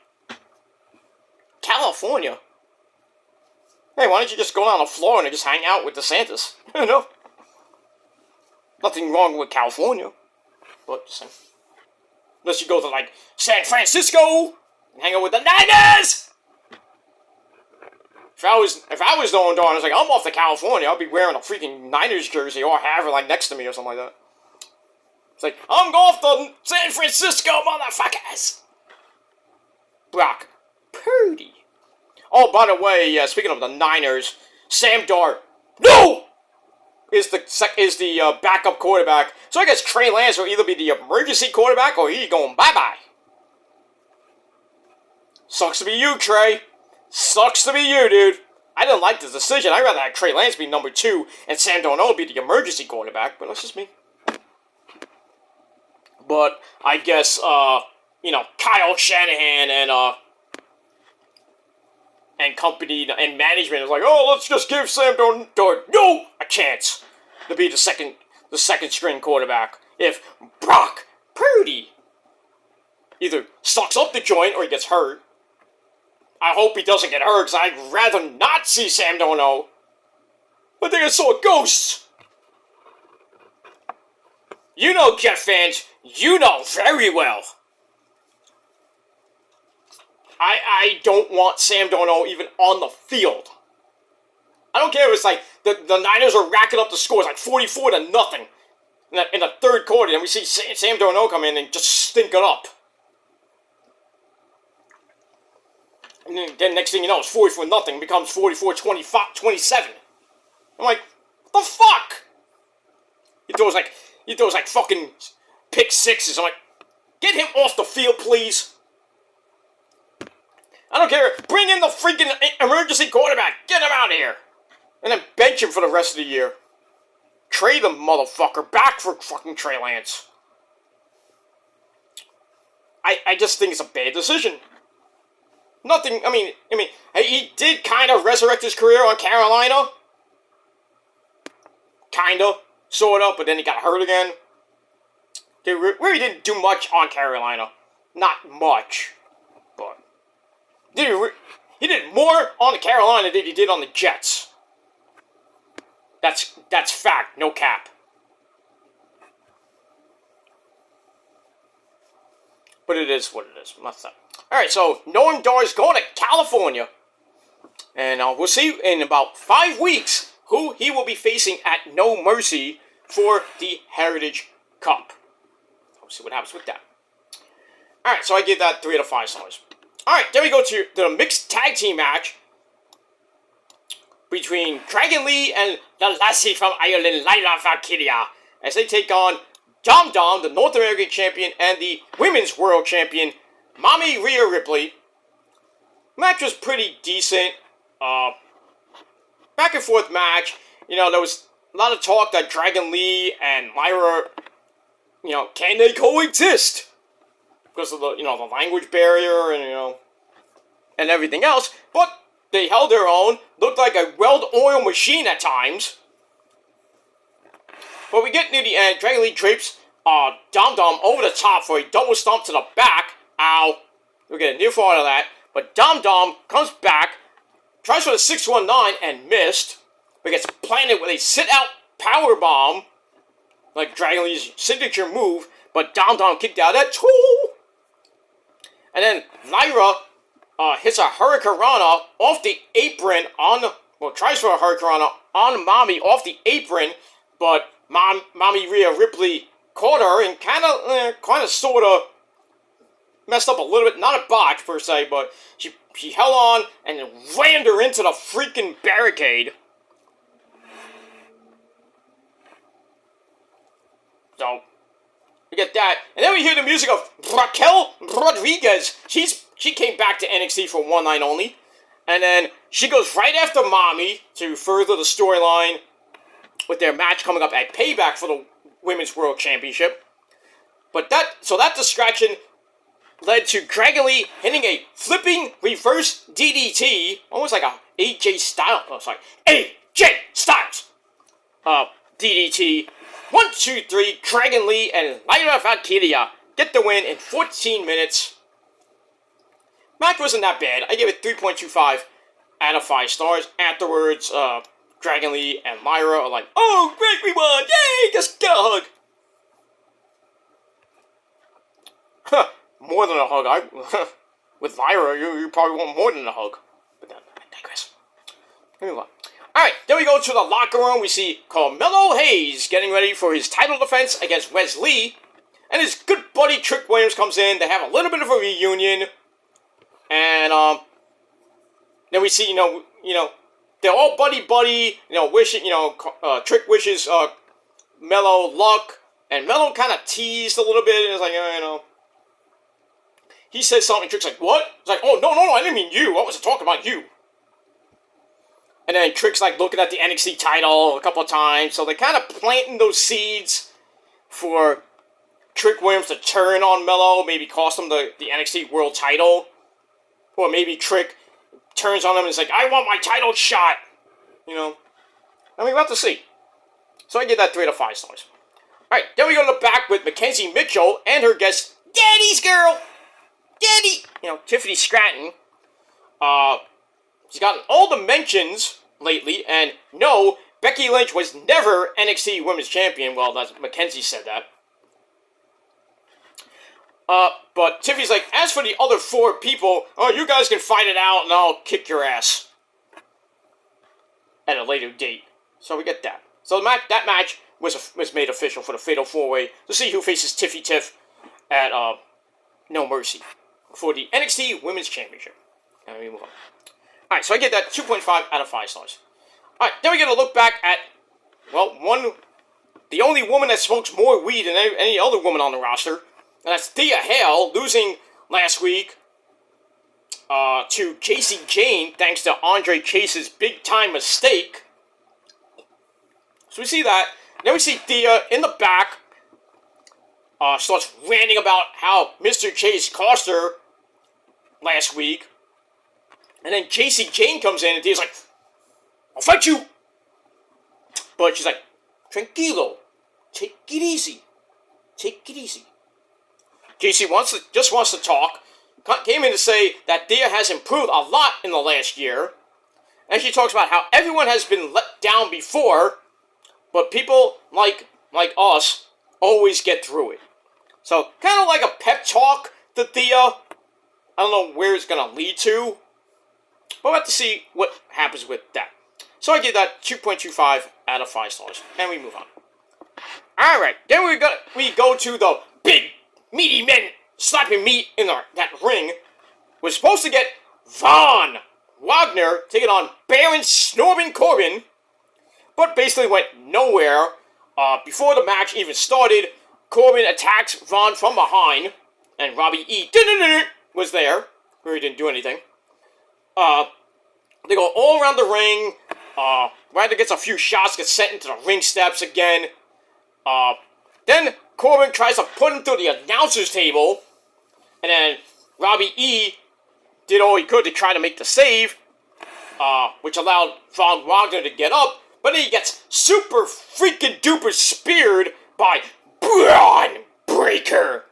California? Hey, why don't you just go down to Florida and just hang out with DeSantis? You know? Nothing wrong with California. But, unless you go to, like, San Francisco and hang out with the Niners! If I was Noam Dar, I was like, I'm off to California, I'll be wearing a freaking Niners jersey or have it, like, next to me or something like that. It's like, I'm going to San Francisco, motherfuckers! Brock Purdy. Oh, by the way, speaking of the Niners, Sam Darnold, no! Is the backup quarterback. So I guess Trey Lance will either be the emergency quarterback or he's going bye-bye. Sucks to be you, Trey. Sucks to be you, dude. I didn't like this decision. I'd rather have Trey Lance be number 2 and Sam Darnold be the emergency quarterback, but that's just me. But I guess, Kyle Shanahan and company and management is like, oh, let's just give Sam Darnold a chance to be the second string quarterback if Brock Purdy either sucks up the joint or he gets hurt. I hope he doesn't get hurt, because I'd rather not see Sam Darnold. I think I saw a ghost. You know, Jet fans, you know very well. I don't want Sam Darnold even on the field. I don't care if it's like the Niners are racking up the scores like 44-0 in the third quarter, and we see Sam Darnold come in and just stink it up. And then next thing you know, it's 44-0, becomes 44-27. I'm like, what the fuck? He throws like fucking pick sixes. I'm like, get him off the field, please. I don't care. Bring in the freaking emergency quarterback. Get him out of here. And then bench him for the rest of the year. Trade the motherfucker back for fucking Trey Lance. I just think it's a bad decision. Nothing, I mean, he did kind of resurrect his career on Carolina. Kind of, sort of, but then he got hurt again. They really didn't do much on Carolina. Not much. But he did more on the Carolina than he did on the Jets. That's fact, no cap. But it is what it is. Alright, so Noam Dar is going to California. And we'll see in about 5 weeks who he will be facing at No Mercy for the Heritage Cup. We'll see what happens with that. Alright, so I give that 3 out of 5 stars. Alright, then we go to the mixed tag team match between Dragon Lee and the lassie from Ireland, Lyra Valkyria, as they take on Dom Dom, the North American champion, and the Women's World Champion, Mommy Rhea Ripley. Match was pretty decent. Back and forth match. You know, there was a lot of talk that Dragon Lee and Lyra, can they coexist? Because of the language barrier and, and everything else. But they held their own. Looked like a well-oiled machine at times. But we get near the end. Dragon Lee drapes Dom Dom over the top for a double stomp to the back. Ow. We get a near fall out of that. But Dom Dom comes back, tries for the 619 and missed, but gets planted with a sit-out power bomb, like Dragon Lee's signature move, but Dom Dom kicked out of that too. And then Lyra hits a Hurricanrana off the apron tries for a Hurricanrana on Mommy off the apron, but Mommy Rhea Ripley caught her and kind of sort of messed up a little bit, not a botch per se, but she held on and rammed her into the freaking barricade. We get that. And then we hear the music of Raquel Rodriguez. She came back to NXT for one night only. And then she goes right after Mommy to further the storyline with their match coming up at Payback for the Women's World Championship. But that distraction led to Dragon Lee hitting a flipping reverse DDT, almost like a AJ Styles. Oh, sorry, AJ Styles. DDT. 1, 2, 3. Dragon Lee and Lyra Valkyria get the win in 14 minutes. Match wasn't that bad. I gave it 3.25 out of 5 stars. Afterwards, Dragon Lee and Lyra are like, "Oh, great, we won! Yay! Just get a hug." Huh, more than a hug. With Lyra, you probably want more than a hug. But then, I digress. Move on. Alright, then we go to the locker room. We see Carmelo Hayes getting ready for his title defense against Wes Lee. And his good buddy Trick Williams comes in. They have a little bit of a reunion. And, then we see, you know, they're all buddy, wishing, Trick wishes, Melo luck. And Melo kind of teased a little bit, and it's like, he says something, Trick's like, "What?" It's like, "Oh, no, I didn't mean you. I wasn't talking about you." And then Trick's like looking at the NXT title a couple of times, so they're kind of planting those seeds for Trick Williams to turn on Melo, maybe cost him the NXT World title. Or maybe Trick turns on him and is like, "I want my title shot." I mean, we'll have to see. So I give that 3 out of 5 stars. Alright, then we go to the back with Mackenzie Mitchell and her guest, Daddy's girl! Daddy! Tiffany Stratton. She's gotten all the mentions lately, and no, Becky Lynch was never NXT Women's Champion. Well, Mackenzie said that. But Tiffany's like, "As for the other 4 people, you guys can fight it out and I'll kick your ass at a later date." So we get that. So that match was made official for the Fatal 4-Way to see who faces Tiffy Tiff at No Mercy for the NXT Women's Championship. And we move on. Alright, so I get that 2.5 out of 5 stars. Alright, then we get a look back at, the only woman that smokes more weed than any other woman on the roster. And that's Thea Hale, losing last week to Casey Jane, thanks to Andre Chase's big-time mistake. So we see that. Then we see Thea in the back, starts ranting about how Mr. Chase cost her last week. And then Casey Jane comes in and Thea's like, "I'll fight you!" But she's like, "Tranquilo. Take it easy. Take it easy." JC just wants to talk. Came in to say that Thea has improved a lot in the last year. And she talks about how everyone has been let down before, but people like us always get through it. So, kind of like a pep talk to Thea. I don't know where it's going to lead to, but we'll have to see what happens with that. So I give that 2.25 out of 5 stars. And we move on. Alright, then we go to the big meaty men slapping meat in that ring. We're supposed to get Von Wagner taking on Baron Snorbin Corbin, but basically went nowhere. Before the match even started, Corbin attacks Von from behind, and Robbie E. was there, where he didn't do anything. They go all around the ring. Wagner gets a few shots, gets sent into the ring steps again. Then Corbin tries to put him through the announcer's table, and then Robbie E. did all he could to try to make the save, which allowed Von Wagner to get up, but then he gets super freaking duper speared by Braun Breaker.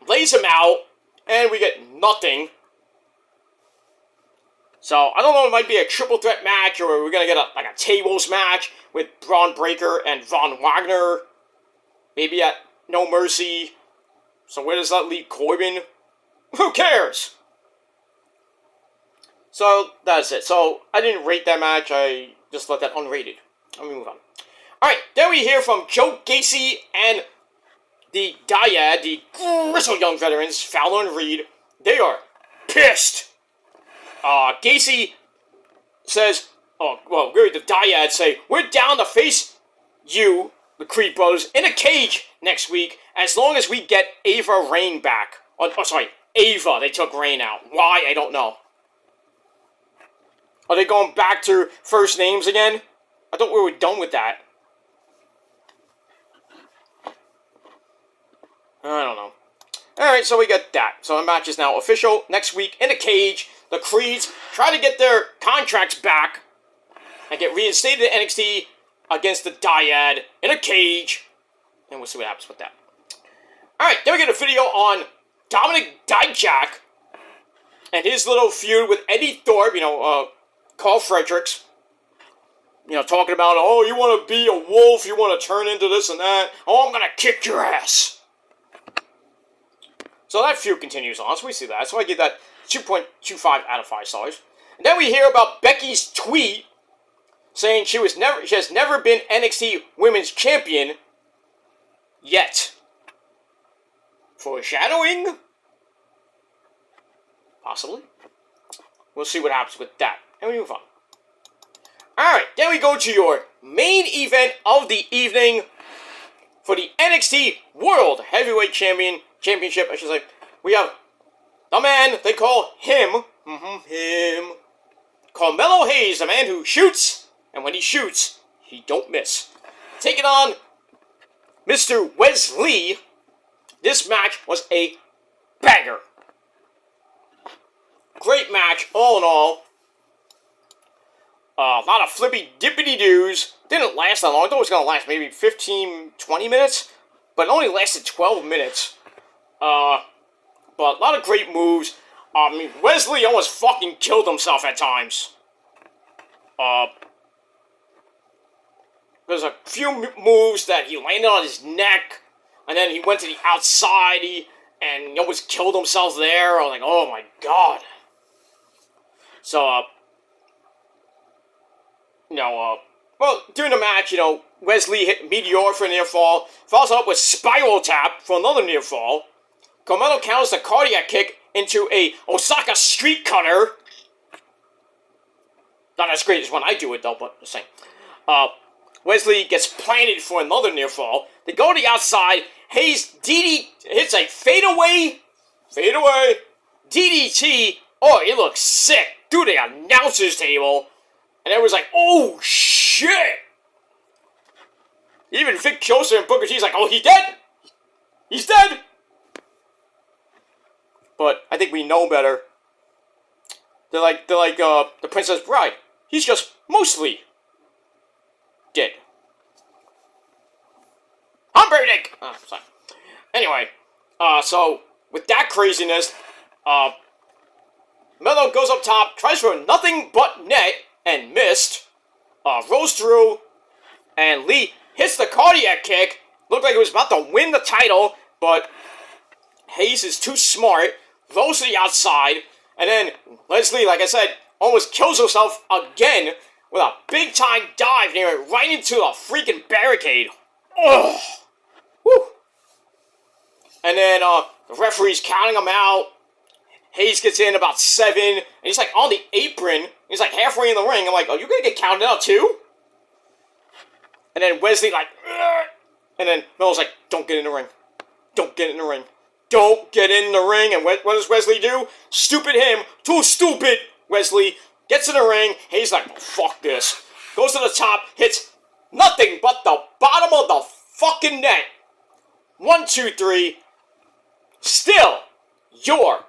Lays him out, and we get nothing. So, I don't know, it might be a triple threat match, or we're going to get a tables match with Braun Breaker and Von Wagner. Maybe at No Mercy. So where does that leave Corbin? Who cares? So, that's it. So, I didn't rate that match, I just let that unrated. Let me move on. Alright, then we hear from Joe Gacy and the Dyad, the Gristle Young Veterans, Fowler and Reed. They are pissed. Gacy says, the Dyad say, "We're down to face you the Creed brothers in a cage next week, as long as we get Ava Rain back. Oh, sorry, Ava. They took Rain out. Why? I don't know. Are they going back to first names again? I thought we were done with that. I don't know. Alright, so we got that. So the match is now official. Next week, in a cage, the Creeds try to get their contracts back and get reinstated in NXT against the Dyad in a cage. And we'll see what happens with that. Alright, then we get a video on Dominic Dijak and his little feud with Eddie Thorpe, Carl Fredericks. Talking about, oh, you want to be a wolf, you want to turn into this and that. Oh, I'm going to kick your ass. So that feud continues on, so we see that. So I give that 2.25 out of 5 stars. And then we hear about Becky's tweet saying she has never been NXT Women's Champion yet. Foreshadowing? Possibly. We'll see what happens with that. And we move on. Alright, then we go to your main event of the evening for the NXT World Heavyweight Championship, I should say. We have the man they call him, him, Carmelo Hayes, the man who shoots, and when he shoots, he don't miss. Taking on Mr. Wesley. This match was a banger. Great match, all in all. A lot of flippy dippity doos. Didn't last that long. I thought it was going to last maybe 15, 20 minutes. But it only lasted 12 minutes. But a lot of great moves. Wesley almost fucking killed himself at times. There's a few moves that he landed on his neck. And then he went to the outside. And he almost killed himself there. I was like, oh my god. So, well, during the match, Wesley hit Meteor for a near fall, follows up with Spiral Tap for another near fall. Carmelo counters the cardiac kick into a Osaka Street Cutter. Not as great as when I do it, though, but just saying. Wesley gets planted for another near fall. They go to the outside. Hayes hits a fadeaway, DDT. Oh, it looks sick. Through the announcer's table. And everyone's like, oh, shit! Even Vic Kyoser and Booker T's like, oh, he's dead? He's dead! But I think we know better. They're like the Princess Bride. He's just mostly dead. Humperdinck! Oh, sorry. Anyway, so with that craziness, Melo goes up top, tries for nothing but net, and missed. Rolls through, and Lee hits the cardiac kick. Looked like it was about to win the title, but Hayes is too smart. Rolls to the outside, and then Wesley, like I said, almost kills himself again with a big-time dive near it, right into a freaking barricade. Ugh. Woo. And then the referee's counting him out. Hayes gets in about 7, and he's like on the apron. He's like halfway in the ring. I'm like, are you gonna get counted out too? And then Wesley like, ugh. And then Melo's like, don't get in the ring. Don't get in the ring. Don't get in the ring. And what does Wesley do? Stupid him. Too stupid. Wesley gets in the ring. Hayes like, oh, fuck this. Goes to the top, hits nothing but the bottom of the fucking net. 1, 2, 3. Still, your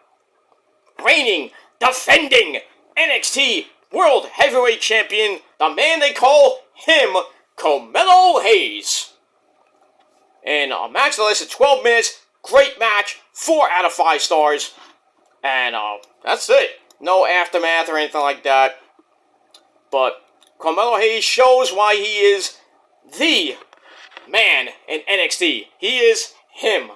reigning, defending NXT World Heavyweight Champion, the man they call him, Carmelo Hayes. In a match that lasted 12 minutes, great match, 4 out of 5 stars. And that's it. No aftermath or anything like that. But Carmelo Hayes shows why he is the man in NXT. He is him.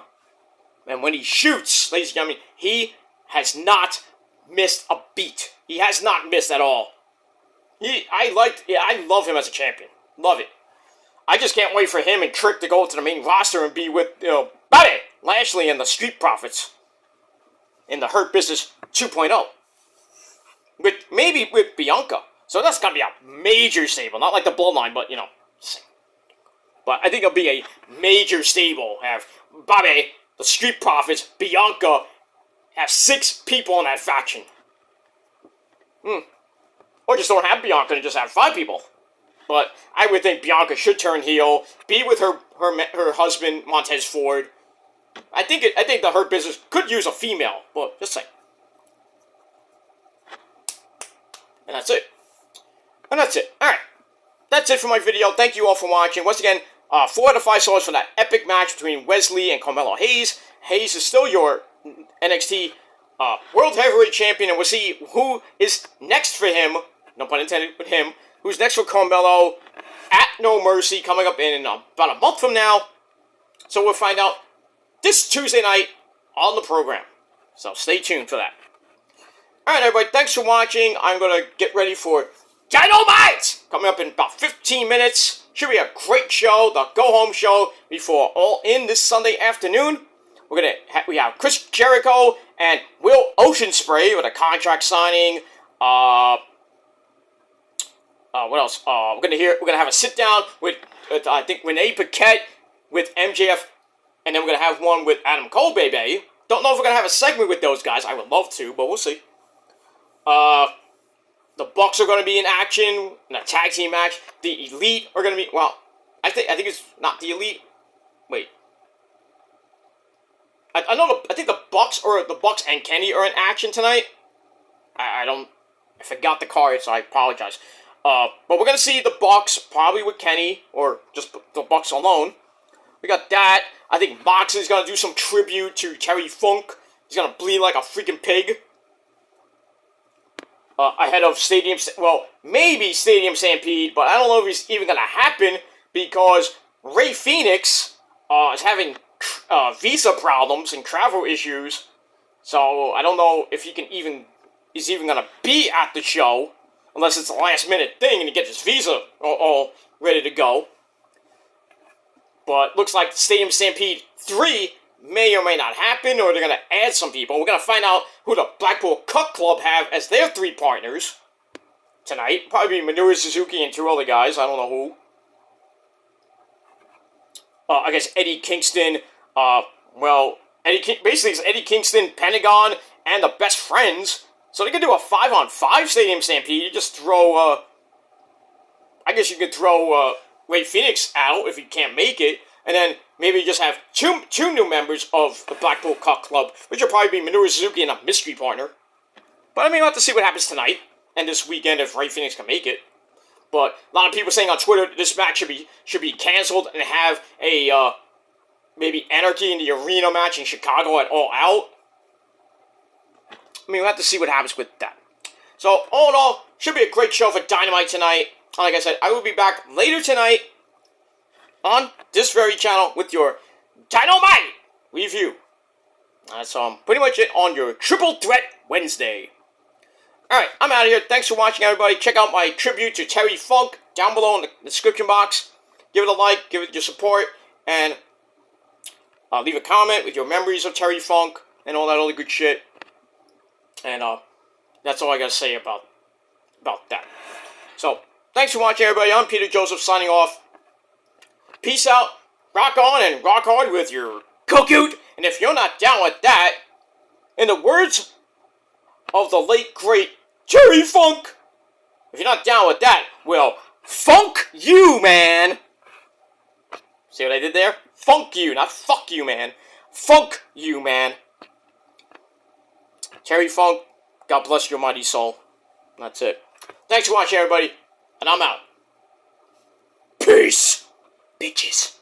And when he shoots, ladies and gentlemen, he has not missed a beat. He has not missed at all. I love him as a champion. Love it. I just can't wait for him and Trick to go to the main roster and be with, Buddy Lashley and the Street Profits in the Hurt Business 2.0. Maybe with Bianca. So that's gotta be a major stable. Not like the Bloodline, but, But I think it'll be a major stable. Have Bobby, the Street Profits, Bianca, have 6 people in that faction. Or just don't have Bianca and just have 5 people. But I would think Bianca should turn heel, be with her husband, Montez Ford. I think the Hurt Business could use a female, but just saying. And that's it. Alright. That's it for my video. Thank you all for watching. Once again, 4 out of 5 stars for that epic match between Wesley and Carmelo Hayes. Hayes is still your NXT World Heavyweight Champion, and we'll see who is next for him. No pun intended, but him. Who's next for Carmelo at No Mercy, coming up in about a month from now. So we'll find out this Tuesday night on the program. So stay tuned for that. Alright, everybody, thanks for watching. I'm going to get ready for Dynamite! Coming up in about 15 minutes. Should be a great show, the go-home show before All In this Sunday afternoon. We have Chris Jericho and Will Oceanspray with a contract signing. What else? We're gonna have a sit down with I think Renee Paquette with MJF, and then we're gonna have one with Adam Cole, baby. Don't know if we're gonna have a segment with those guys. I would love to, but we'll see. The Bucks are gonna be in action in a tag team match. The Elite are gonna be I think it's not the Elite. Wait. I think the Bucks and Kenny are in action tonight. I forgot the card, so I apologize. But we're going to see the Bucks, probably with Kenny, or just the Bucks alone. We got that. I think Moxley's going to do some tribute to Terry Funk. He's going to bleed like a freaking pig. Ahead of maybe Stadium Stampede, but I don't know if it's even going to happen, because Rey Fenix is having visa problems and travel issues. So I don't know if he's even going to be at the show. Unless it's a last-minute thing and he gets his visa all ready to go. But looks like Stadium Stampede 3 may or may not happen, or they're going to add some people. We're going to find out who the Blackpool Cut Club have as their 3 partners tonight. Probably Minoru Suzuki and 2 other guys. I don't know who. I guess Eddie Kingston. Basically it's Eddie Kingston, Pentagon, and the Best Friends. So they could do a 5-on-5 Stadium Stampede. You just throw, I guess you could throw Rey Fenix out if he can't make it. And then maybe just have two new members of the Blackpool Cut Club, which will probably be Minoru Suzuki and a mystery partner. But I mean, we'll have to see what happens tonight and this weekend if Rey Fenix can make it. But a lot of people saying on Twitter this match should be canceled and have a, maybe Anarchy in the Arena match in Chicago at All Out. I mean, we'll have to see what happens with that. So, all in all, should be a great show for Dynamite tonight. Like I said, I will be back later tonight on this very channel with your Dynamite review. That's pretty much it on your Triple Threat Wednesday. Alright, I'm out of here. Thanks for watching, everybody. Check out my tribute to Terry Funk down below in the description box. Give it a like, give it your support, and leave a comment with your memories of Terry Funk and all that other good shit. And that's all I gotta say about that. So, thanks for watching, everybody. I'm Peter Joseph signing off. Peace out, rock on, and rock hard with your cookoot. And if you're not down with that, in the words of the late great Terry Funk, if you're not down with that, well, funk you, man. See what I did there? Funk you, not fuck you, man. Funk you, man. Terry Funk, God bless your mighty soul. That's it. Thanks for watching, everybody, and I'm out. Peace, bitches.